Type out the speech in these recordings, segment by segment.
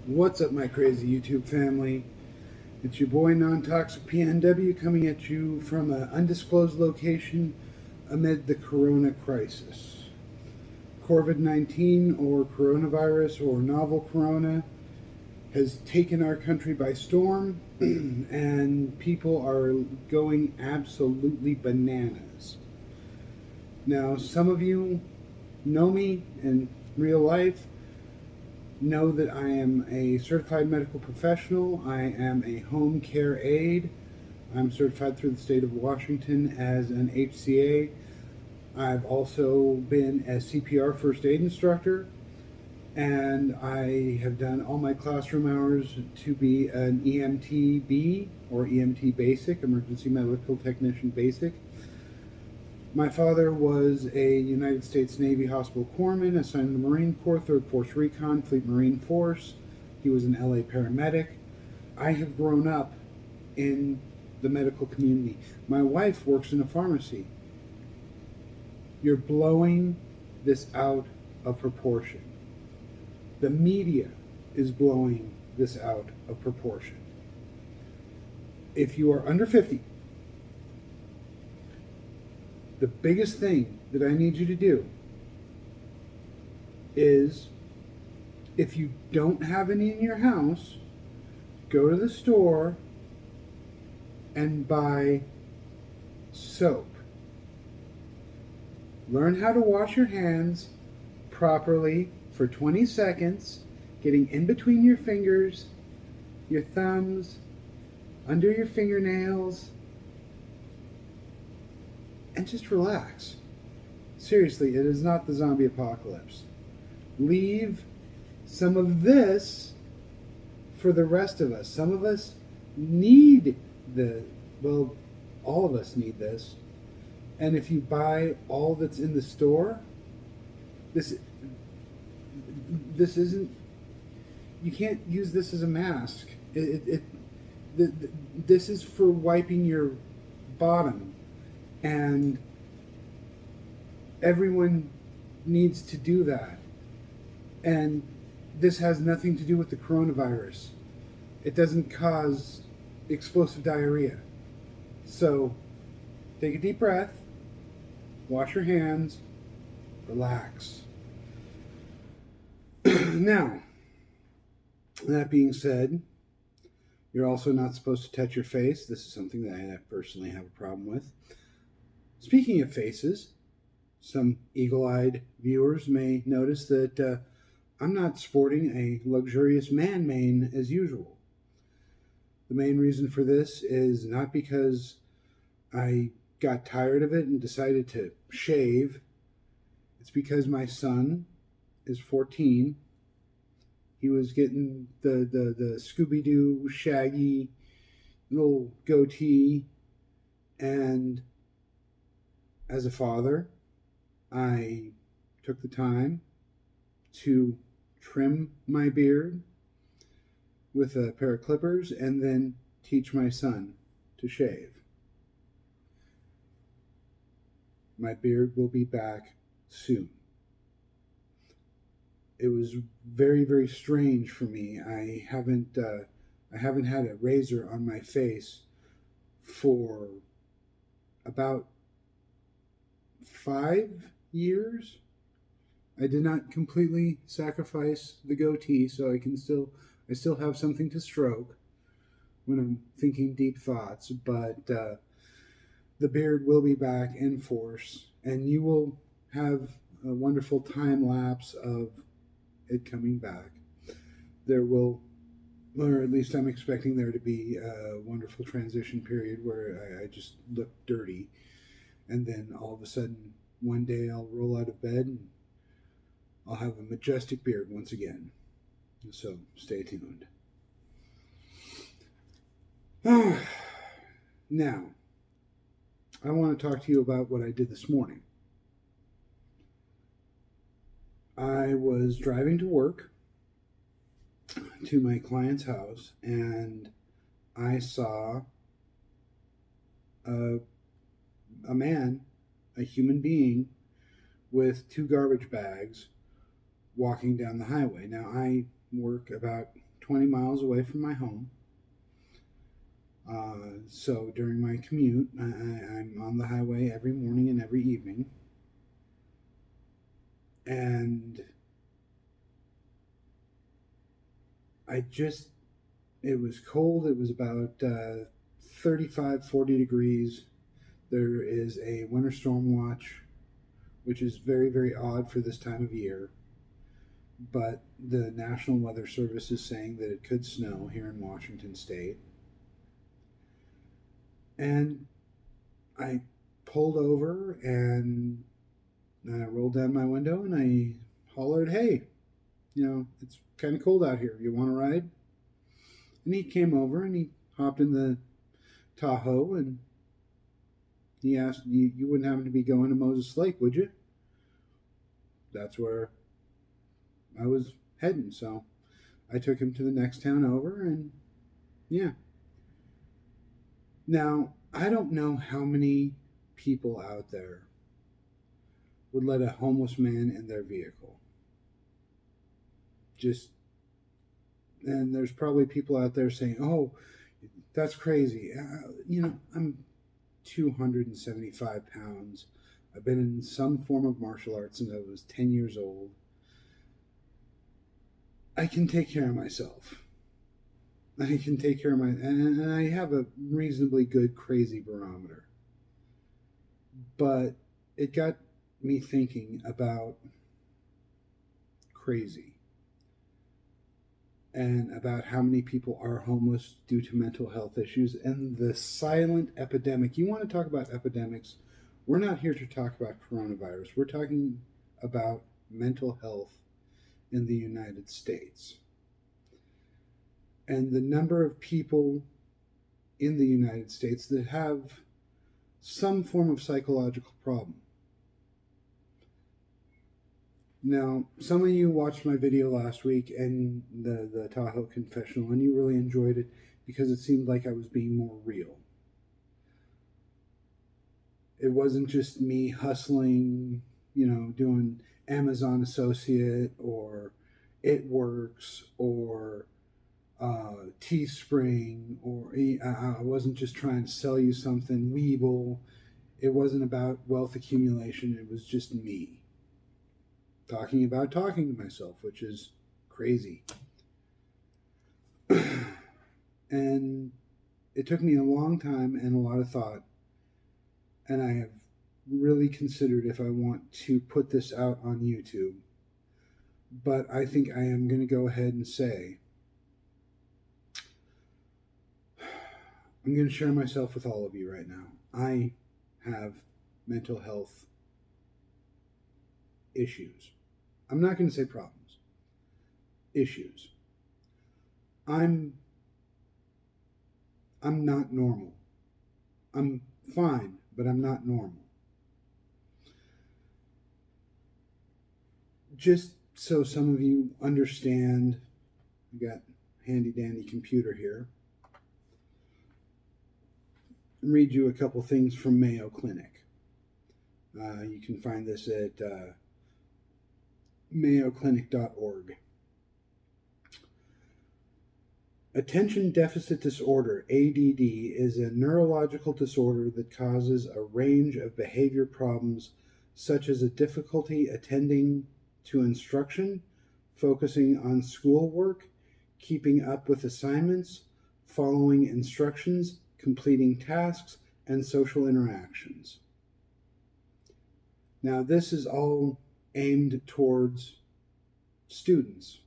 What's up, my crazy YouTube family? It's your boy nontoxicpnw coming at you from an undisclosed location amid the corona crisis. COVID-19 or coronavirus or novel corona has taken our country by storm and people are going absolutely bananas. Now, some of you know me in real life, know that I am a certified medical professional. I am a home care aide. I'm certified through the state of Washington as an HCA. I've also been a CPR first aid instructor, and I have done all my classroom hours to be an EMTB or EMT basic, Emergency Medical Technician basic. My father was a United States Navy hospital corpsman assigned to the Marine Corps, 3rd Force Recon, Fleet Marine Force. He was an LA paramedic. I have grown up in the medical community. My wife works in a pharmacy. You're blowing this out of proportion. The media is blowing this out of proportion. If you are under 50, the biggest thing that I need you to do is, if you don't have any in your house, go to the store and buy soap. Learn how to wash your hands properly for 20 seconds, getting in between your fingers, your thumbs, under your fingernails, and just relax. Seriously, it is not the zombie apocalypse. Leave some of this for the rest of us. Some of us need all of us need this. And if you buy all that's in the store, this isn't, you can't use this as a mask. This is for wiping your bottom. And everyone needs to do that. And this has nothing to do with the coronavirus. It doesn't cause explosive diarrhea. So take a deep breath, wash your hands, relax. Now, that being said, you're also not supposed to touch your face. This is something that I personally have a problem with. Speaking of faces, some eagle-eyed viewers may notice that I'm not sporting a luxurious man mane as usual. The main reason for this is not because I got tired of it and decided to shave. It's because my son is 14. He was getting the Scooby-Doo shaggy little goatee, and as a father, I took the time to trim my beard with a pair of clippers and then teach my son to shave. My beard will be back soon. It was very, very strange for me. I haven't had a razor on my face for about 5 years. I did not completely sacrifice the goatee, so I still have something to stroke when I'm thinking deep thoughts, but the beard will be back in force, and you will have a wonderful time lapse of it coming back. There will, or at least I'm expecting there to be a wonderful transition period where I just look dirty, and then all of a sudden one day I'll roll out of bed and I'll have a majestic beard once again. So stay tuned. Now, I want to talk to you about what I did this morning. I was driving to work to my client's house, and I saw a man, a human being, with 2 garbage bags walking down the highway. Now, I work about 20 miles away from my home. So during my commute, I'm on the highway every morning and every evening. And it was cold. It was about 35, 40 degrees. There is a winter storm watch, which is very, very odd for this time of year. But the National Weather Service is saying that it could snow here in Washington State. And I pulled over and I rolled down my window and I hollered, "Hey, it's kind of cold out here. You want to ride?" And he came over and he hopped in the Tahoe and he asked, "You wouldn't happen to be going to Moses Lake, would you?" That's where I was heading. So I took him to the next town over, and yeah. Now, I don't know how many people out there would let a homeless man in their vehicle. And there's probably people out there saying, "Oh, that's crazy." I'm 275 pounds. I've been in some form of martial arts since I was 10 years old. I can take care of myself. I can take care of and I have a reasonably good crazy barometer. But it got me thinking about crazy and about how many people are homeless due to mental health issues and the silent epidemic. You want to talk about epidemics? We're not here to talk about coronavirus. We're talking about mental health in the United States. And the number of people in the United States that have some form of psychological problem. Now, some of you watched my video last week and the Tahoe confessional, and you really enjoyed it because it seemed like I was being more real. It wasn't just me hustling, doing Amazon Associate or It Works or Teespring, or I wasn't just trying to sell you something, Weeble. It wasn't about wealth accumulation. It was just me talking about talking to myself, which is crazy. And it took me a long time and a lot of thought, and I have really considered if I want to put this out on YouTube. But I think I am going to go ahead and say I'm going to share myself with all of you right now. I have mental health issues. I'm not going to say problems. Issues. I'm not normal. I'm fine, but I'm not normal. Just so some of you understand, I got a handy dandy computer here. Read you a couple things from Mayo Clinic. You can find this at mayoclinic.org. Attention deficit disorder, ADD, is a neurological disorder that causes a range of behavior problems such as a difficulty attending to instruction, focusing on schoolwork, keeping up with assignments, following instructions, completing tasks, and social interactions. Now, this is all aimed towards students,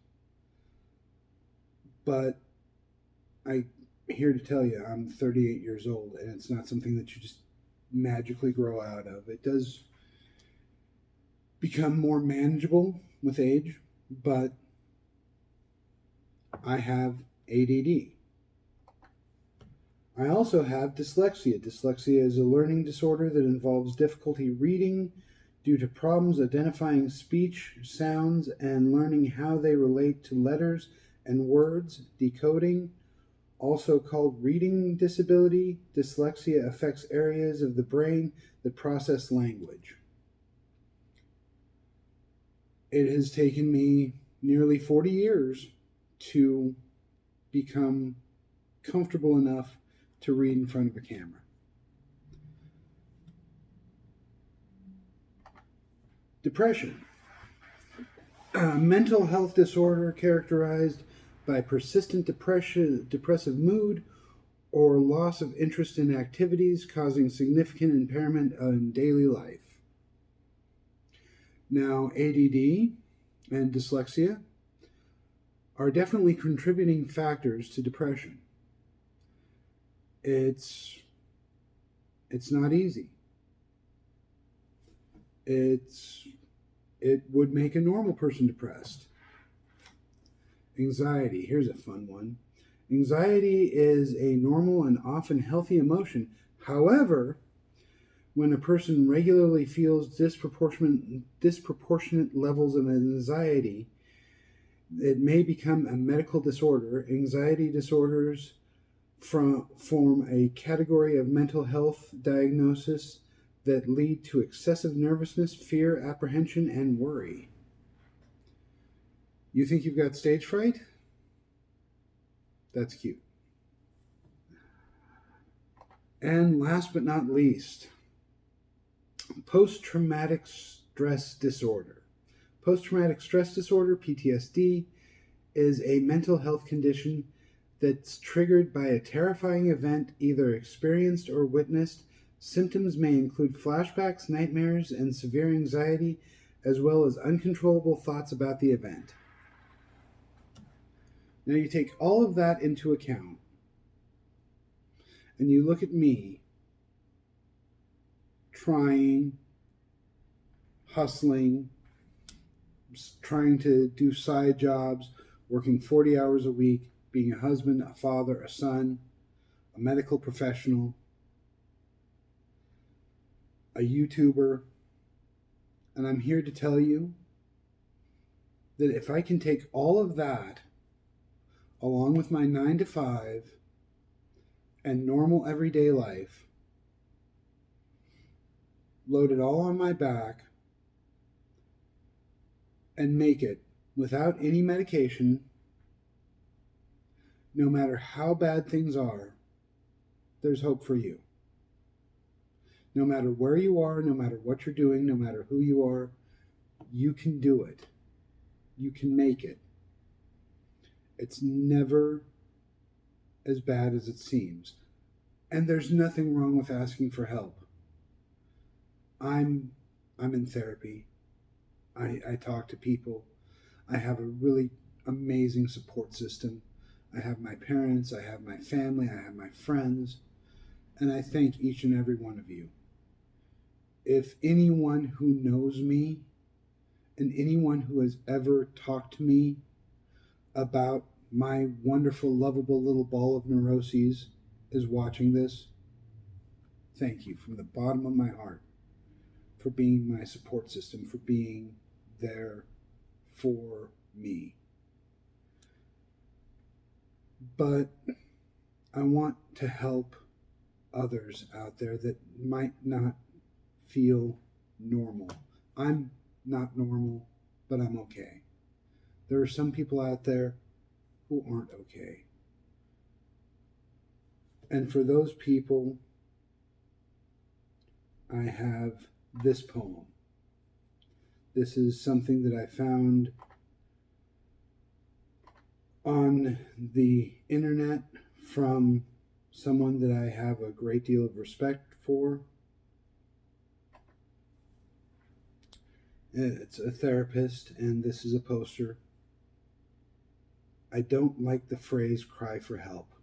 but I'm here to tell you I'm 38 years old, and it's not something that you just magically grow out of. It does become more manageable with age, but I have ADD. I also have dyslexia. Dyslexia is a learning disorder that involves difficulty reading due to problems identifying speech, sounds, and learning how they relate to letters and words, decoding. Also called reading disability, dyslexia affects areas of the brain that process language. It has taken me nearly 40 years to become comfortable enough to read in front of a camera. Depression. A mental health disorder characterized by persistent depressive mood or loss of interest in activities causing significant impairment in daily life. Now, ADD and dyslexia are definitely contributing factors to depression. It's not easy. It would make a normal person depressed. Anxiety. Here's a fun one. Anxiety is a normal and often healthy emotion. However, when a person regularly feels disproportionate levels of anxiety, it may become a medical disorder. Anxiety disorders form a category of mental health diagnosis that lead to excessive nervousness, fear, apprehension, and worry. You think you've got stage fright? That's cute. And last but not least, post-traumatic stress disorder. Post-traumatic stress disorder, PTSD, is a mental health condition that's triggered by a terrifying event either experienced or witnessed. Symptoms may include flashbacks, nightmares, and severe anxiety, as well as uncontrollable thoughts about the event. Now you take all of that into account, and you look at me trying, hustling, trying to do side jobs, working 40 hours a week, being a husband, a father, a son, a medical professional, a YouTuber, and I'm here to tell you that if I can take all of that along with my 9 to 5 and normal everyday life, load it all on my back, and make it without any medication, no matter how bad things are, there's hope for you. No matter where you are, no matter what you're doing, no matter who you are, you can do it. You can make it. It's never as bad as it seems. And there's nothing wrong with asking for help. I'm in therapy. I talk to people. I have a really amazing support system. I have my parents, I have my family, I have my friends, and I thank each and every one of you. If anyone who knows me and anyone who has ever talked to me about my wonderful, lovable little ball of neuroses is watching this, thank you from the bottom of my heart for being my support system, for being there for me. But I want to help others out there that might not feel normal. I'm not normal, but I'm okay. There are some people out there who aren't okay. And for those people, I have this poem. This is something that I found on the internet from someone that I have a great deal of respect for. It's a therapist, and this is a poster. I don't like the phrase cry for help.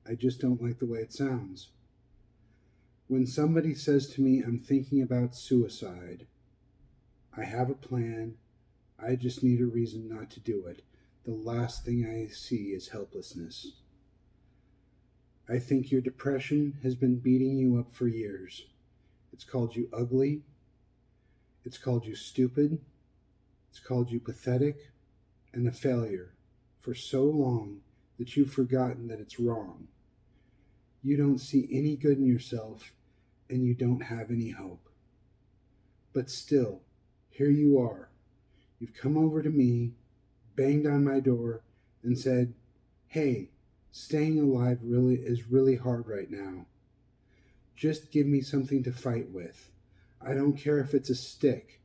I just don't like the way it sounds. When somebody says to me, I'm thinking about suicide, I have a plan, I just need a reason not to do it. The last thing I see is helplessness. I think your depression has been beating you up for years. It's called you ugly. It's called you stupid. It's called you pathetic and a failure for so long that you've forgotten that it's wrong. You don't see any good in yourself and you don't have any hope. But still, here you are. You've come over to me, banged on my door, and said, Hey, staying alive is really hard right now. Just give me something to fight with. I don't care if it's a stick.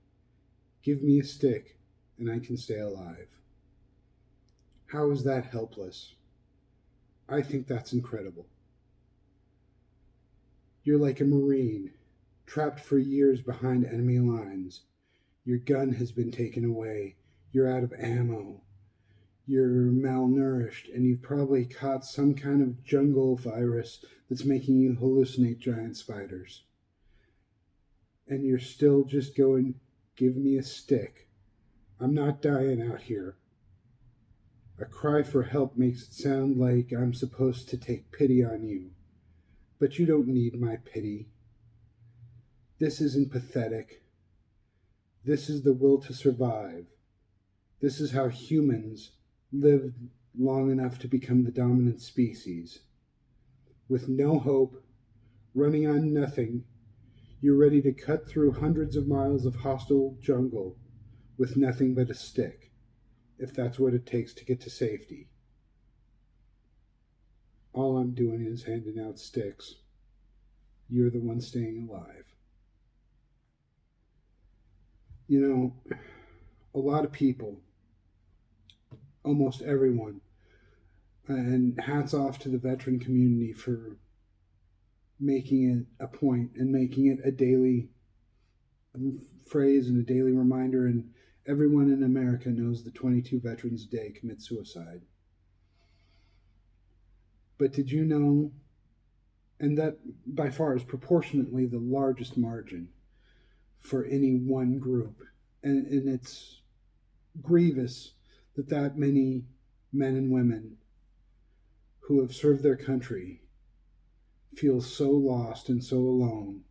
Give me a stick and I can stay alive. How is that helpless? I think that's incredible. You're like a Marine, trapped for years behind enemy lines. Your gun has been taken away. You're out of ammo. You're malnourished, and you've probably caught some kind of jungle virus that's making you hallucinate giant spiders. And you're still just going, give me a stick. I'm not dying out here. A cry for help makes it sound like I'm supposed to take pity on you. But you don't need my pity. This isn't pathetic. This is the will to survive. This is how humans lived long enough to become the dominant species. With no hope, running on nothing, you're ready to cut through hundreds of miles of hostile jungle with nothing but a stick, if that's what it takes to get to safety. All I'm doing is handing out sticks. You're the one staying alive. You know, a lot of people, almost everyone, and hats off to the veteran community for making it a point and making it a daily phrase and a daily reminder. And everyone in America knows the 22 Veterans Day commit suicide. But did you know, and that by far is proportionately the largest margin for any one group, and it's grievous that many men and women who have served their country feel so lost and so alone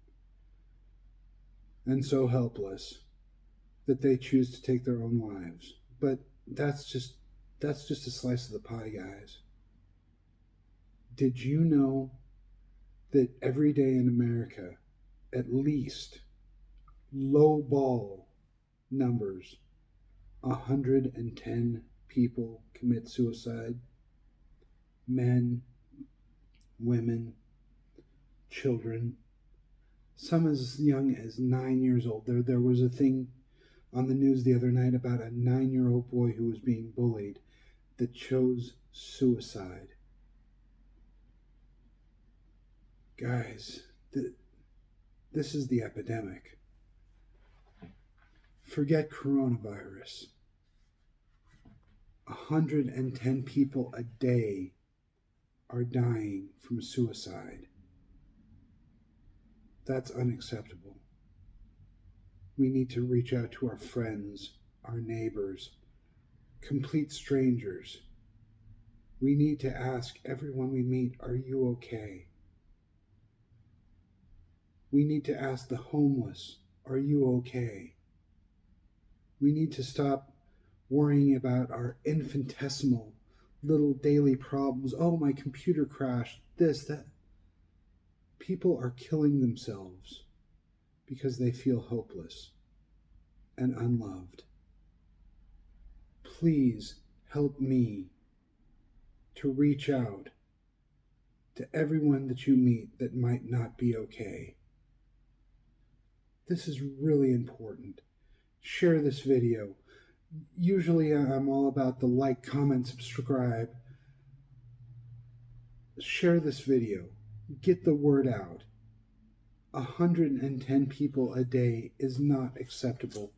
and so helpless that they choose to take their own lives. But that's just a slice of the pie, guys. Did you know that every day in America, at least low ball numbers, 110 people commit suicide? Men, women, children, some as young as 9 years old. There was a thing on the news the other night about a 9-year-old boy who was being bullied that chose suicide. Guys, this is the epidemic. Forget coronavirus. 110 people a day are dying from suicide. That's unacceptable. We need to reach out to our friends, our neighbors, complete strangers. We need to ask everyone we meet, are you okay? We need to ask the homeless, are you okay? We need to stop worrying about our infinitesimal little daily problems. Oh, my computer crashed, this, that. People are killing themselves because they feel hopeless and unloved. Please help me to reach out to everyone that you meet that might not be okay. This is really important. Share this video. Usually I'm all about the like, comment, subscribe. Share this video. Get the word out. 110 people a day is not acceptable.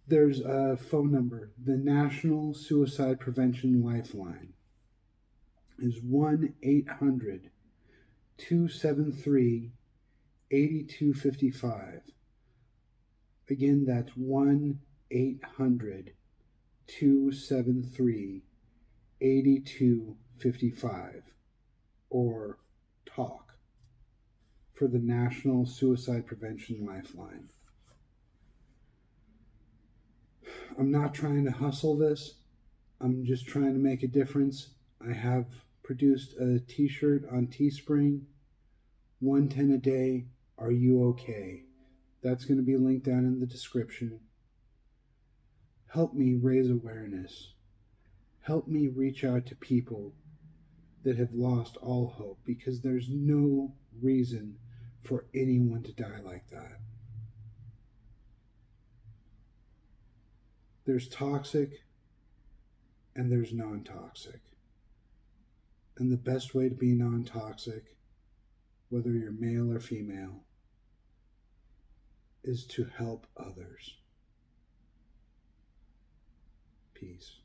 There's a phone number. The National Suicide Prevention Lifeline is 1-800-273-8255. Again, that's 1-800-273-8255, or TALK, for the National Suicide Prevention Lifeline. I'm not trying to hustle this. I'm just trying to make a difference. I have produced a t-shirt on Teespring, 110 a day, are you okay? That's going to be linked down in the description. Help me raise awareness. Help me reach out to people that have lost all hope, because there's no reason for anyone to die like that. There's toxic and there's non-toxic. And the best way to be non-toxic, whether you're male or female, is to help others. Peace.